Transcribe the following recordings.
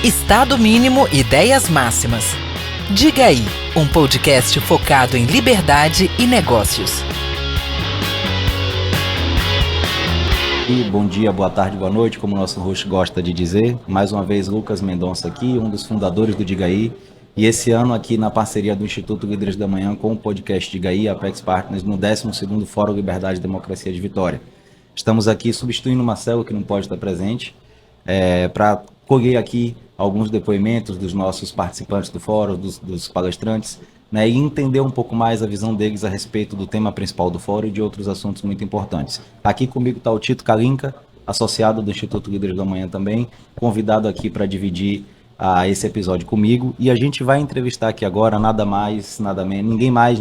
Estado Mínimo, Ideias Máximas. Diga aí, um podcast focado em liberdade e negócios. E bom dia, boa tarde, boa noite, como o nosso host gosta de dizer. Mais uma vez, Lucas Mendonça aqui, um dos fundadores do Diga aí. E esse ano aqui na parceria do Instituto Líderes da Manhã com o podcast Diga aí, Apex Partners, no 12º Fórum Liberdade e Democracia de Vitória. Estamos aqui substituindo o Marcelo, que não pode estar presente, para colher aqui alguns depoimentos dos nossos participantes do fórum, dos palestrantes, né, e entender um pouco mais a visão deles a respeito do tema principal do fórum e de outros assuntos muito importantes. Aqui comigo está o Tito Kalinka, associado do Instituto Líderes da Manhã também, convidado aqui para dividir esse episódio comigo. E a gente vai entrevistar aqui agora nada mais, nada menos,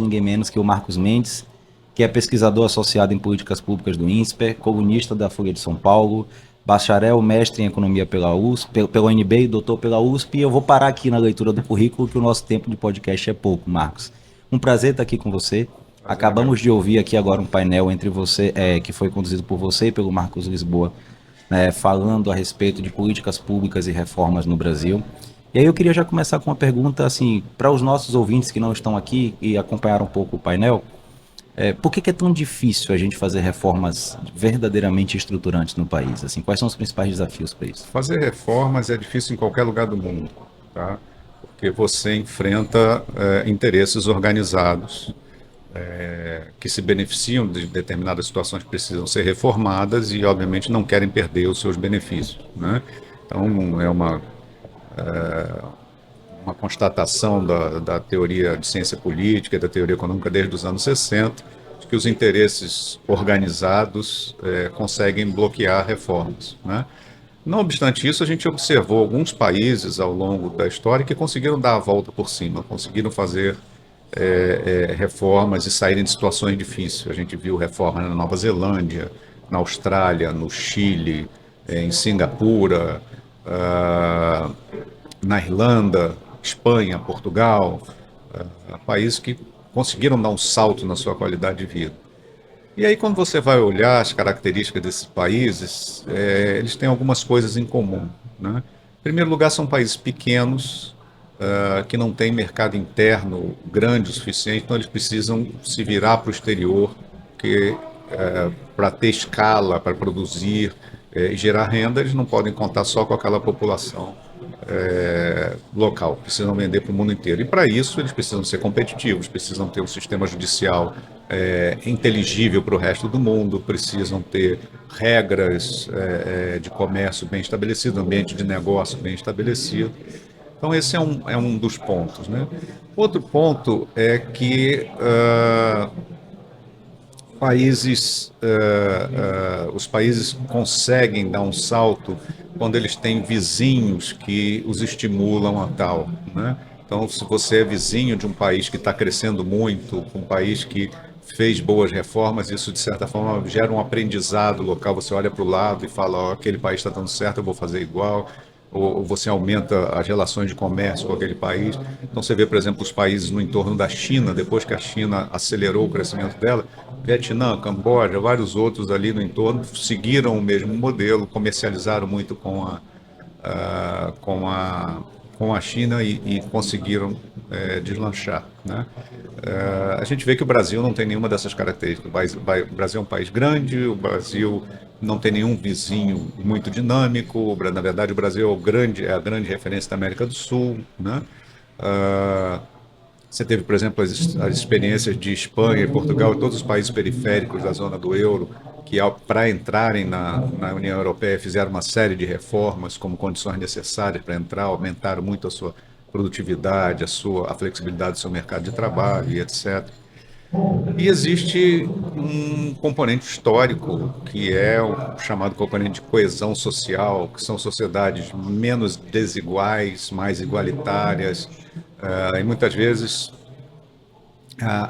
ninguém menos que o Marcos Mendes, que é pesquisador associado em políticas públicas do INSPER, colunista da Folha de São Paulo, bacharel, mestre em economia pela USP, pela UNB e doutor pela USP. E eu vou parar aqui na leitura do currículo, que o nosso tempo de podcast é pouco, Marcos. Um prazer estar aqui com você. Acabamos de ouvir aqui agora um painel entre você, que foi conduzido por você e pelo Marcos Lisboa, né, falando a respeito de políticas públicas e reformas no Brasil. E aí eu queria já começar com uma pergunta, assim, para os nossos ouvintes que não estão aqui e acompanharam um pouco o painel. Por que é tão difícil a gente fazer reformas verdadeiramente estruturantes no país? Assim, quais são os principais desafios para isso? Fazer reformas é difícil em qualquer lugar do mundo, tá? Porque você enfrenta interesses organizados que se beneficiam de determinadas situações que precisam ser reformadas e, obviamente, não querem perder os seus benefícios, né? Então, é uma constatação da teoria de ciência política e da teoria econômica desde os anos 60, de que os interesses organizados conseguem bloquear reformas, né? Não obstante isso, a gente observou alguns países ao longo da história que conseguiram dar a volta por cima, conseguiram fazer reformas e saírem de situações difíceis. A gente viu reformas na Nova Zelândia, na Austrália, no Chile, em Singapura, na Irlanda, Espanha, Portugal, países que conseguiram dar um salto na sua qualidade de vida. E aí, quando você vai olhar as características desses países, eles têm algumas coisas em comum, né? Em primeiro lugar, são países pequenos, que não têm mercado interno grande o suficiente, então eles precisam se virar para o exterior para ter escala, para produzir e gerar renda. Eles não podem contar só com aquela população local, precisam vender para o mundo inteiro. E para isso eles precisam ser competitivos, precisam ter um sistema judicial inteligível para o resto do mundo, precisam ter regras de comércio bem estabelecido, ambiente de negócio bem estabelecido. Então esse é um dos pontos, né? Outro ponto é que os países conseguem dar um salto quando eles têm vizinhos que os estimulam a tal, né? Então, se você é vizinho de um país que está crescendo muito, um país que fez boas reformas, isso de certa forma gera um aprendizado local. Você olha para o lado e fala, oh, aquele país está dando certo, eu vou fazer igual. Ou você aumenta as relações de comércio com aquele país. Então você vê, por exemplo, os países no entorno da China, depois que a China acelerou o crescimento dela, Vietnã, Camboja, vários outros ali no entorno seguiram o mesmo modelo, comercializaram muito com a China e conseguiram deslanchar, né? A gente vê que o Brasil não tem nenhuma dessas características. O Brasil é um país grande, o Brasil não tem nenhum vizinho muito dinâmico. Na verdade, o Brasil é a grande referência da América do Sul, né? Você teve, por exemplo, as experiências de Espanha e Portugal e todos os países periféricos da zona do euro, que para entrarem na União Europeia fizeram uma série de reformas como condições necessárias para entrar, aumentaram muito a sua produtividade, a flexibilidade do seu mercado de trabalho e etc. E existe um componente histórico, que é o chamado componente de coesão social, que são sociedades menos desiguais, mais igualitárias, e muitas vezes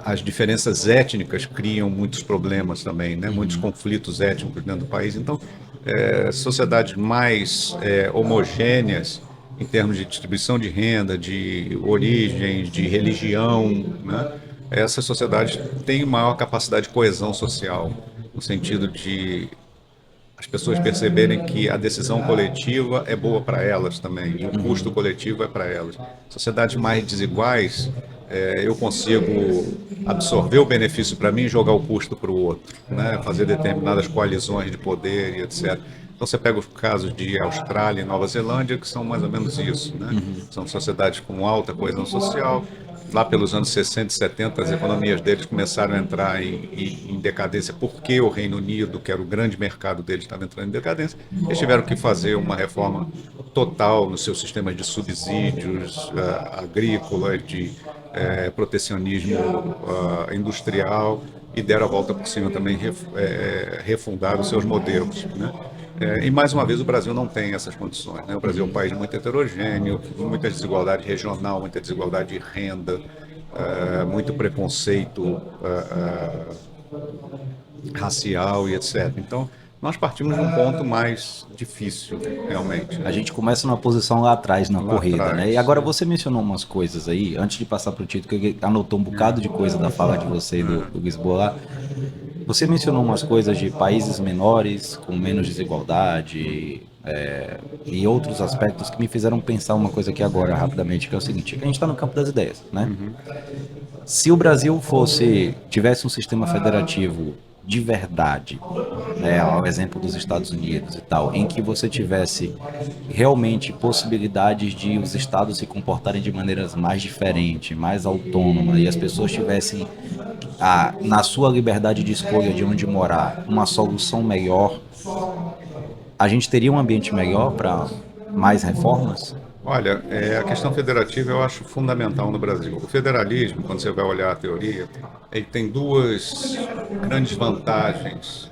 as diferenças étnicas criam muitos problemas também, né? Muitos conflitos étnicos dentro do país. Então, sociedades mais homogêneas em termos de distribuição de renda, de origens, de religião, né? Essas sociedades têm maior capacidade de coesão social, no sentido de as pessoas perceberem que a decisão coletiva é boa para elas também, e o custo coletivo é para elas. Sociedades mais desiguais, eu consigo absorver o benefício para mim e jogar o custo para o outro, né? Fazer determinadas coalizões de poder e etc. Então você pega os casos de Austrália e Nova Zelândia, que são mais ou menos isso, né? São sociedades com alta coesão social. Lá pelos anos 60 e 70, as economias deles começaram a entrar em decadência, porque o Reino Unido, que era o grande mercado deles, estava entrando em decadência. Eles tiveram que fazer uma reforma total nos seus sistemas de subsídios agrícolas, de protecionismo industrial, e deram a volta por cima também, refundaram os seus modelos, né? E mais uma vez o Brasil não tem essas condições, né? O Brasil é um país muito heterogêneo, muita desigualdade regional, muita desigualdade de renda, muito preconceito racial e etc. Então, nós partimos de um ponto mais difícil, realmente. A gente começa numa posição lá atrás na corrida, atrás, né? E agora você mencionou umas coisas aí, antes de passar para o Tito, que anotou um bocado de coisa da fala de você e do Lisboa lá. Você mencionou umas coisas de países menores, com menos desigualdade, e outros aspectos que me fizeram pensar uma coisa aqui agora, rapidamente, que é o seguinte: a gente está no campo das ideias, né? Se o Brasil tivesse um sistema federativo de verdade, né, ao exemplo dos Estados Unidos e tal, em que você tivesse realmente possibilidades de os estados se comportarem de maneiras mais diferentes, mais autônomas, e as pessoas tivessem, na sua liberdade de escolha de onde morar, uma solução melhor, a gente teria um ambiente melhor para mais reformas? Olha, a questão federativa eu acho fundamental no Brasil. O federalismo, quando você vai olhar a teoria, ele tem duas grandes vantagens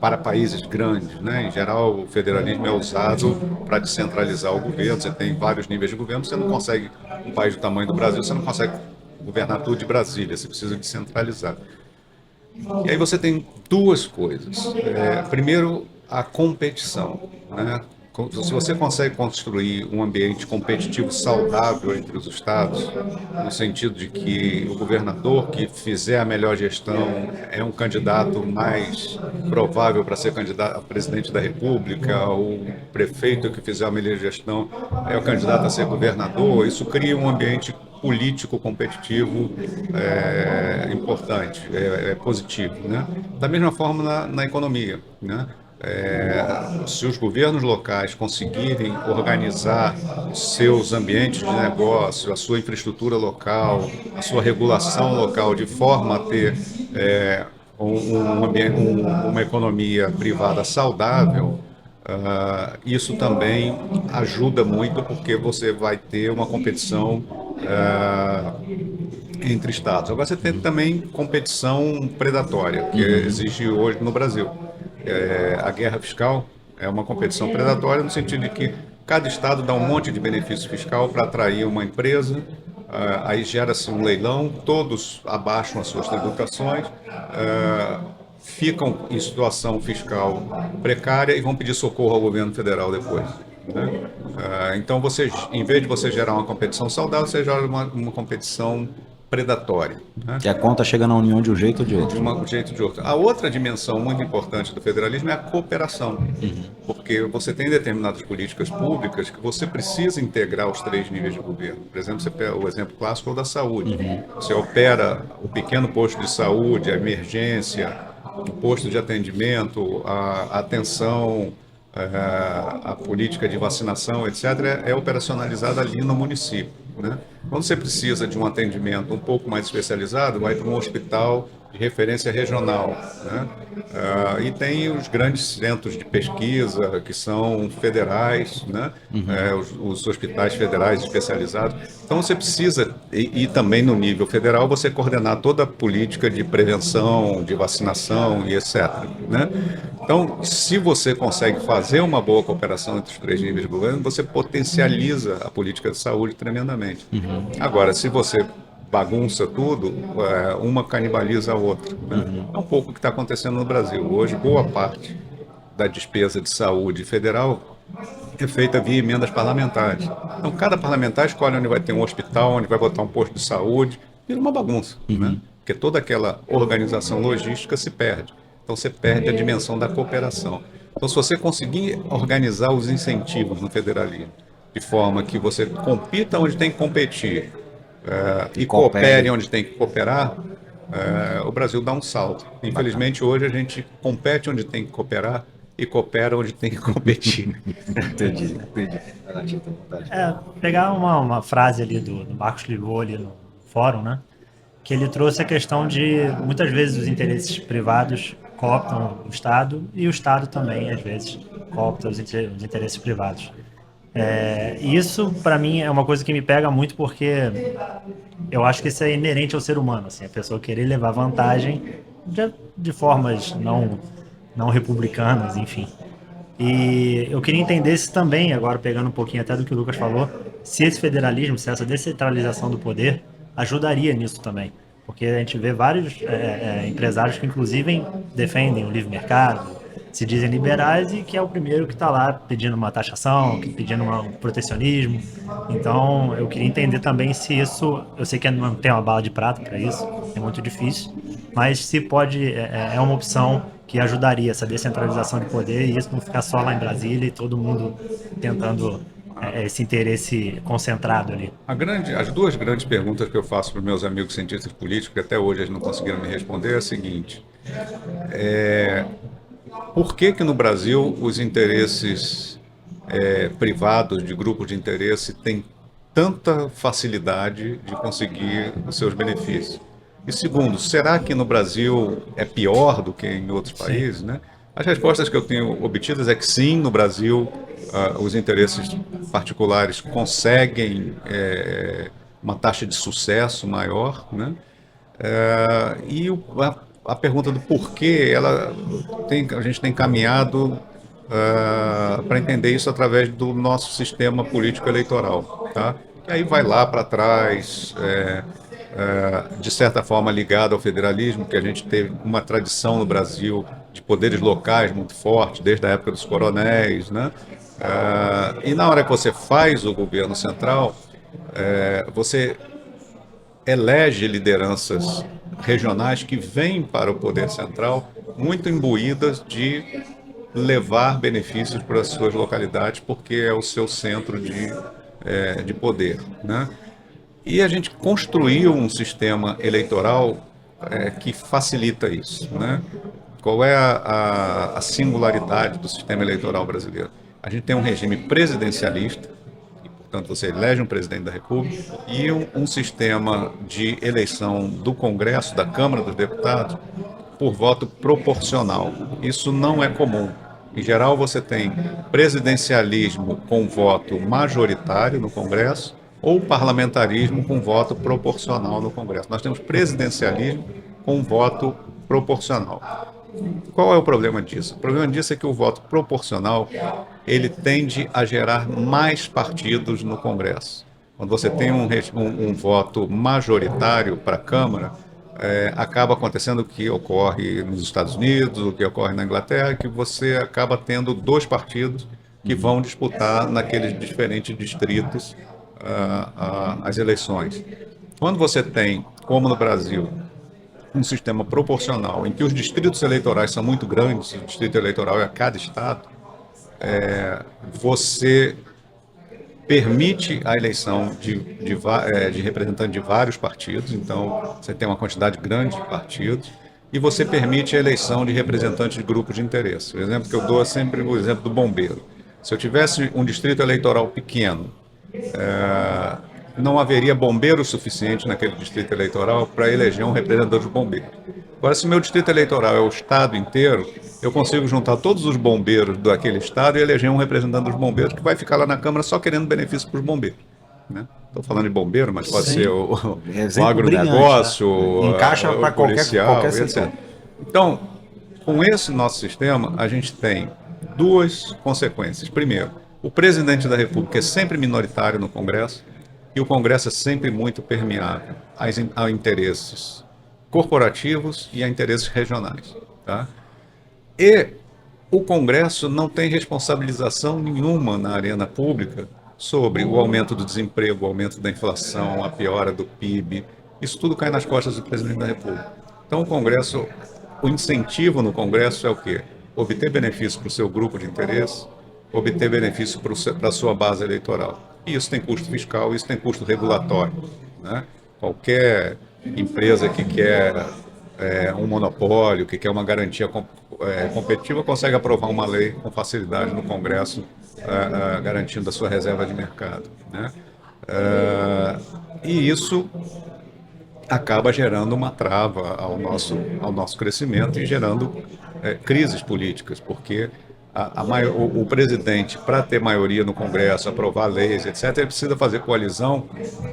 para países grandes, né? Em geral, o federalismo é usado para descentralizar o governo. Você tem vários níveis de governo, você não consegue, um país do tamanho do Brasil, você não consegue governar tudo de Brasília, você precisa descentralizar. E aí você tem duas coisas. Primeiro, a competição, né? Se você consegue construir um ambiente competitivo saudável entre os estados, no sentido de que o governador que fizer a melhor gestão é um candidato mais provável para ser candidato a presidente da República, o prefeito que fizer a melhor gestão é o candidato a ser governador, isso cria um ambiente político competitivo importante, positivo, né? Da mesma forma na economia, né? Se os governos locais conseguirem organizar seus ambientes de negócio, a sua infraestrutura local, a sua regulação local, de forma a ter uma economia privada saudável, isso também ajuda muito, porque você vai ter uma competição entre estados. Agora você tem também competição predatória, que existe hoje no Brasil. A guerra fiscal é uma competição predatória, no sentido de que cada estado dá um monte de benefício fiscal para atrair uma empresa, aí gera-se um leilão, todos abaixam as suas tributações, ficam em situação fiscal precária e vão pedir socorro ao governo federal depois, né? Então, em vez de você gerar uma competição saudável, você gera uma competição predatória, né? Que a conta chega na União de um jeito ou de outro. De um jeito ou de outro. A outra dimensão muito importante do federalismo é a cooperação, porque você tem determinadas políticas públicas que você precisa integrar os três níveis de governo. Por exemplo, você pega o exemplo clássico é o da saúde. Você opera o pequeno posto de saúde, a emergência, o posto de atendimento, a atenção, a política de vacinação, etc., é operacionalizada ali no município, né? Quando você precisa de um atendimento um pouco mais especializado, vai para um hospital de referência regional, né? E tem os grandes centros de pesquisa que são federais, né? Os hospitais federais especializados. Então você precisa, e também no nível federal, você coordenar toda a política de prevenção, de vacinação e etc., né? Então, se você consegue fazer uma boa cooperação entre os três níveis de governo, você potencializa a política de saúde tremendamente. Agora, se você bagunça tudo, uma canibaliza a outra, né? É um pouco o que está acontecendo no Brasil. Hoje, boa parte da despesa de saúde federal é feita via emendas parlamentares. Então, cada parlamentar escolhe onde vai ter um hospital, onde vai botar um posto de saúde, vira uma bagunça, né? Porque toda aquela organização logística se perde. Então você perde a dimensão da cooperação. Então, se você conseguir organizar os incentivos no federalismo de forma que você compita onde tem que competir, e coopere onde tem que cooperar, o Brasil dá um salto. Infelizmente, hoje a gente compete onde tem que cooperar e coopera onde tem que competir. Entendi. Pegar uma frase ali do Marcos Ligou ali no fórum, né? Que ele trouxe a questão de, muitas vezes, os interesses privados cooptam o Estado e o Estado também, às vezes, coopta os interesses privados. E isso, para mim, é uma coisa que me pega muito porque eu acho que isso é inerente ao ser humano, assim, a pessoa querer levar vantagem de formas não republicanas, enfim. E eu queria entender se também, agora pegando um pouquinho até do que o Lucas falou, se esse federalismo, se essa descentralização do poder ajudaria nisso também. Porque a gente vê vários empresários que, inclusive, defendem o livre mercado, se dizem liberais e que é o primeiro que está lá pedindo uma taxação, pedindo um protecionismo. Então, eu queria entender também se isso, eu sei que não tem uma bala de prata para isso, é muito difícil, mas se pode, é uma opção que ajudaria essa descentralização de poder e isso não ficar só lá em Brasília e todo mundo tentando esse interesse concentrado ali. As duas grandes perguntas que eu faço para os meus amigos cientistas políticos, que até hoje eles não conseguiram me responder, é a seguinte: por que no Brasil os interesses privados de grupos de interesse têm tanta facilidade de conseguir os seus benefícios? E segundo, será que no Brasil é pior do que em outros países, né? As respostas que eu tenho obtidas é que sim, no Brasil os interesses particulares conseguem uma taxa de sucesso maior, né? A pergunta do porquê, a gente tem caminhado para entender isso através do nosso sistema político eleitoral, tá? E aí vai lá para trás, de certa forma ligado ao federalismo, que a gente teve uma tradição no Brasil de poderes locais muito forte, desde a época dos coronéis, né? E na hora que você faz o governo central, você elege lideranças regionais que vêm para o poder central muito imbuídas de levar benefícios para as suas localidades, porque é o seu centro de poder, né? E a gente construiu um sistema eleitoral que facilita isso, né? Qual é a singularidade do sistema eleitoral brasileiro? A gente tem um regime presidencialista, e, portanto, você elege um presidente da República, e um sistema de eleição do Congresso, da Câmara dos Deputados, por voto proporcional. Isso não é comum. Em geral, você tem presidencialismo com voto majoritário no Congresso ou parlamentarismo com voto proporcional no Congresso. Nós temos presidencialismo com voto proporcional. Qual é o problema disso? O problema disso é que o voto proporcional ele tende a gerar mais partidos no Congresso. Quando você tem um voto majoritário para a Câmara, acaba acontecendo o que ocorre nos Estados Unidos, o que ocorre na Inglaterra, que você acaba tendo dois partidos que vão disputar naqueles diferentes distritos as eleições. Quando você tem, como no Brasil, um sistema proporcional, em que os distritos eleitorais são muito grandes, o distrito eleitoral é a cada estado, você permite a eleição de representantes de vários partidos, então você tem uma quantidade grande de partidos, e você permite a eleição de representantes de grupos de interesse. O exemplo que eu dou é sempre o exemplo do bombeiro. Se eu tivesse um distrito eleitoral pequeno, não haveria bombeiros suficientes naquele distrito eleitoral para eleger um representante dos bombeiros. Agora, se o meu distrito eleitoral é o estado inteiro, eu consigo juntar todos os bombeiros daquele estado e eleger um representante dos bombeiros que vai ficar lá na Câmara só querendo benefício para os bombeiros, né? Estou falando de bombeiro, mas pode ser o agronegócio, encaixa para qualquer etc. setor. Então, com esse nosso sistema, a gente tem duas consequências. Primeiro, o presidente da República é sempre minoritário no Congresso e o Congresso é sempre muito permeável a interesses corporativos e a interesses regionais, tá? E o Congresso não tem responsabilização nenhuma na arena pública sobre o aumento do desemprego, o aumento da inflação, a piora do PIB. Isso tudo cai nas costas do presidente da República. Então o Congresso o incentivo no Congresso é o quê? Obter benefício para o seu grupo de interesse, obter benefício para a sua base eleitoral. E isso tem custo fiscal, isso tem custo regulatório, né? Qualquer empresa que quer um monopólio, que quer uma garantia competitiva, consegue aprovar uma lei com facilidade no Congresso, garantindo a sua reserva de mercado, né? E isso acaba gerando uma trava ao nosso crescimento e gerando crises políticas, porque o presidente, para ter maioria no Congresso, aprovar leis, etc., ele precisa fazer coalizão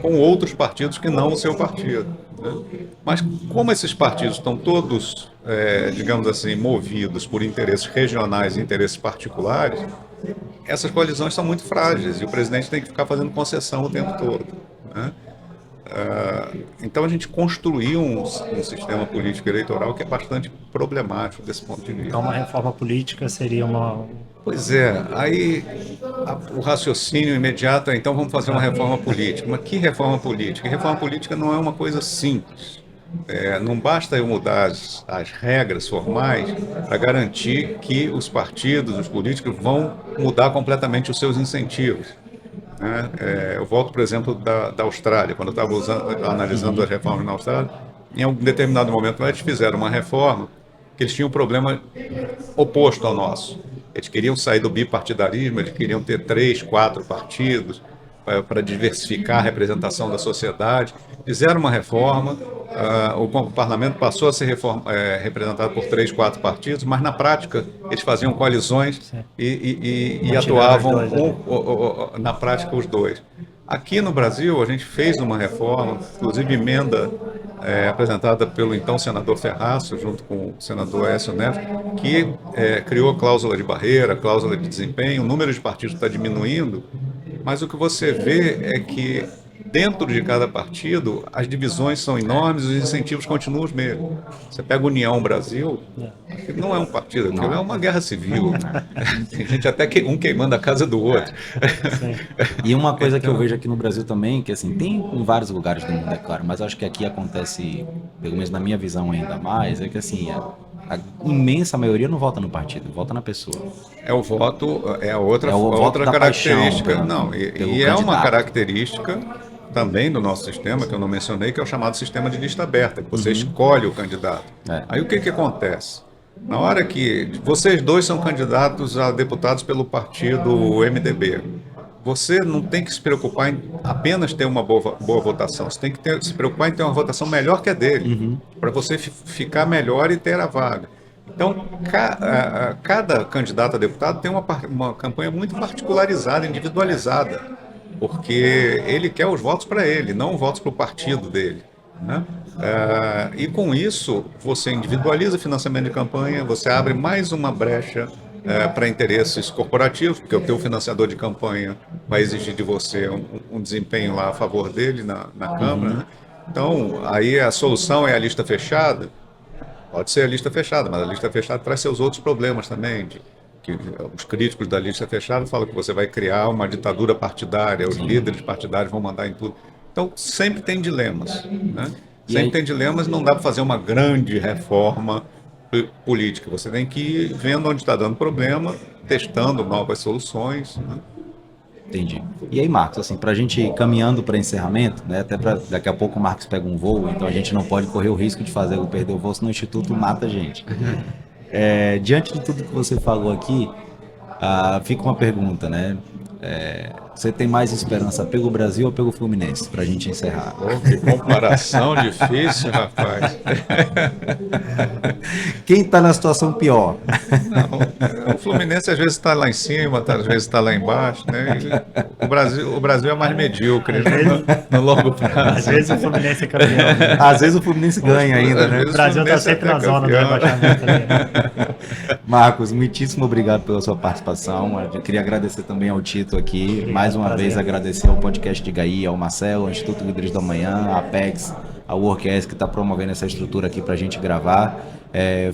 com outros partidos que não o seu partido, né? Mas como esses partidos estão todos, digamos assim, movidos por interesses regionais e interesses particulares, essas coalizões são muito frágeis e o presidente tem que ficar fazendo concessão o tempo todo, né? Então a gente construiu um sistema político eleitoral que é bastante problemático desse ponto de vista. Então uma reforma política seria uma... Pois é, aí o raciocínio imediato é, então vamos fazer uma reforma política. Mas que reforma política? Reforma política não é uma coisa simples. Não basta eu mudar as regras formais para garantir que os partidos, os políticos vão mudar completamente os seus incentivos. Eu volto, por exemplo, da Austrália. Quando eu estava analisando as reformas na Austrália, em um determinado momento eles fizeram uma reforma que eles tinham um problema oposto ao nosso. Eles queriam sair do bipartidarismo, eles queriam ter 3, 4 partidos para diversificar a representação da sociedade. Fizeram uma reforma, o parlamento passou a ser representado por 3, 4 partidos, mas na prática eles faziam coalizões e atuavam na prática os dois. Aqui no Brasil a gente fez uma reforma, inclusive emenda apresentada pelo então senador Ferraço, junto com o senador Aécio Neves, que criou cláusula de barreira, cláusula de desempenho. O número de partidos está diminuindo, mas o que você vê é que dentro de cada partido as divisões são enormes e os incentivos continuam os mesmos. Você pega a União Brasil, aquilo não é um partido, aquilo é uma guerra civil. Tem gente até queimando a casa do outro. E uma coisa que eu vejo aqui no Brasil também, que assim, tem em vários lugares do mundo, é claro, mas acho que aqui acontece, pelo menos na minha visão ainda mais, é que assim, a imensa maioria não vota no partido, vota na pessoa. O voto, outra característica. Paixão, não, e é uma característica também do nosso sistema, que eu não mencionei, que é o chamado sistema de lista aberta, que você escolhe o candidato. Aí o que acontece? Na hora que vocês dois são candidatos a deputados pelo partido MDB, você não tem que se preocupar em apenas ter uma boa votação, você tem que se preocupar em ter uma votação melhor que a dele, para você ficar melhor e ter a vaga. Então, cada candidato a deputado tem uma campanha muito particularizada, individualizada, porque ele quer os votos para ele, não os votos para o partido dele, né? E com isso, você individualiza o financiamento de campanha, você abre mais uma brecha para interesses corporativos, porque o teu financiador de campanha vai exigir de você um desempenho lá a favor dele na Câmara, né? Então, aí a solução é a lista fechada. Pode ser a lista fechada, mas a lista fechada traz seus outros problemas também, que os críticos da lista fechada falam que você vai criar uma ditadura partidária, os líderes partidários vão mandar em tudo. Então, sempre tem dilemas, né? Sempre tem dilemas, não dá para fazer uma grande reforma política. Você tem que ir vendo onde está dando problema, testando novas soluções, né? Entendi. E aí, Marcos, assim, para a gente ir caminhando para encerramento, né, até para daqui a pouco o Marcos pega um voo, então a gente não pode correr o risco de perder o voo, senão o Instituto mata a gente. Diante de tudo que você falou aqui, fica uma pergunta, né? Você tem mais esperança pelo Brasil ou pelo Fluminense, para a gente encerrar? Que comparação difícil, rapaz. Quem está na situação pior? Não, o Fluminense às vezes está lá em cima, às vezes está lá embaixo, né? O Brasil é mais medíocre, no longo prazo. Às vezes o Fluminense é campeão, né? Às vezes o Fluminense ganha ainda, né? O Brasil está sempre na zona do rebaixamento. Marcos, muitíssimo obrigado pela sua participação. Eu queria agradecer também ao Tito aqui. Obrigado, mais uma vez agradecer ao podcast de GAI, ao Marcelo, ao Instituto Líderes da Manhã, à Apex, ao WorkS que está promovendo essa estrutura aqui para a gente gravar.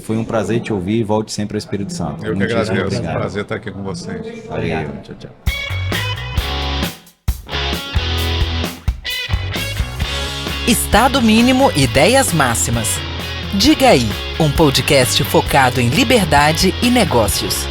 Foi um prazer te ouvir e volte sempre ao Espírito Santo. Eu que agradeço, é um prazer estar aqui com vocês. Valeu, tchau, tchau. Estado mínimo, ideias máximas. Diga aí, um podcast focado em liberdade e negócios.